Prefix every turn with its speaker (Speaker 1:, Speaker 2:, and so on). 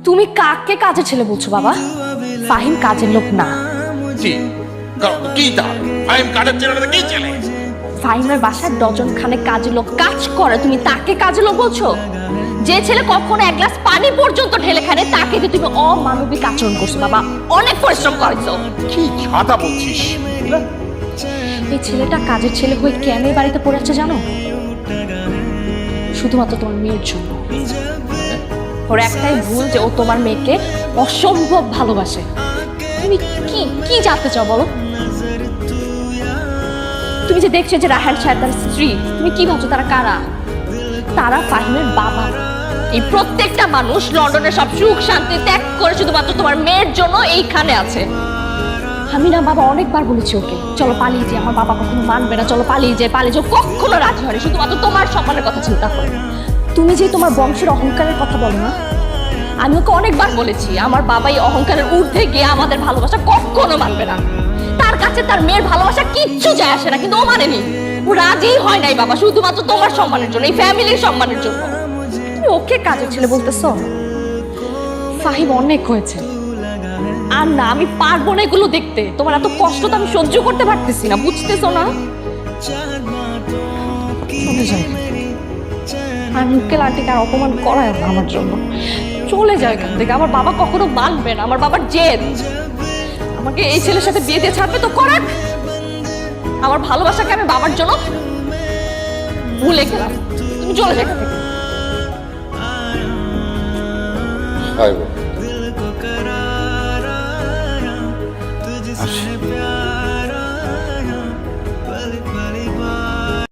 Speaker 1: তুমি কাকে কাজের ছেলে বলছো বাবা? ফাহিম কাজের লোক না। ফাহিমের বাসায় ডজন খানে কাজের লোক কাজ করে, তুমি তাকে কাজের লোক বলছো? যে ছেলে কখনো এক গ্লাস পানি পর্যন্ত ঢেলে খায় তাকে যে তুমি অমানবিক আচরণ করছো বাবা। অনেক পরিশ্রম করেছো।
Speaker 2: কি ছাতা বলছিস?
Speaker 1: এই ছেলেটা কাজের ছেলে হয়ে কেন এই বাড়িতে পড়ে আছে জানো? শুধুমাত্র তোমার মেয়ের জন্য। ওর একটাই ভুল যে ও তোমার মেয়েকে অসম্ভব ভালোবাসে। তুমি কি কি জানতে চাও বলো? তুমি যে দেখছো যে রায়হান সাহেব তার স্ত্রী, তুমি কি ভাবছো তারা কারা? তারা ফাহিমের বাবা। এই প্রত্যেকটা মানুষ লন্ডনের সব সুখ শান্তি ত্যাগ করে শুধুমাত্র তোমার মেয়ের জন্য এইখানে আছে। আমি না বাবা অনেকবার বলেছি ওকে চলো পালিয়ে যাই, আমার বাবা কখনো মানবে না, চলো পালিয়ে যাই পালিয়ে যাও, কখনো রাজি হয়নি। শুধুমাত্র তোমার সম্মানের কথা চিন্তা করে। তুমি যে তোমার বংশের অহংকারের কথা বলো না, আমি ওকে অনেকবার বলেছি আমার বাবা এই অহংকারের ঊর্ধ্বে গিয়ে আমাদের ভালোবাসা কখনো মানবে না। তার কাছে তার মেয়ের ভালোবাসা কিচ্ছু যায় আসে না, কিন্তু ও মানেনি, ও রাজি হয় নাই বাবা, শুধুমাত্র তোমার সম্মানের জন্য, এই ফ্যামিলির সম্মানের জন্য। তুমি ওকে কাজের ছেলে বলতেছো? ফাহিম অনেক হয়েছে, আর না আমি পারবো না এগুলো দেখতে। তোমার এত কষ্ট তো আমি সহ্য করতে পারতেছি না, বুঝতেছো না? চলে যাই, আর মুখে লাঠিকে আর অপমান করায় না আমার জন্য। চলে যায় এখান থেকে, আমার বাবা কখনো মানবে না, আমার বাবার জেদ। আমাকে এই ছেলের সাথে বিয়ে দিয়ে ছাড়বে তো করাক, আমার ভালোবাসাকে আমি বাবার জন্য ভুলে গেলাম। তুমি চলে যাও এখান থেকে।
Speaker 2: আসি।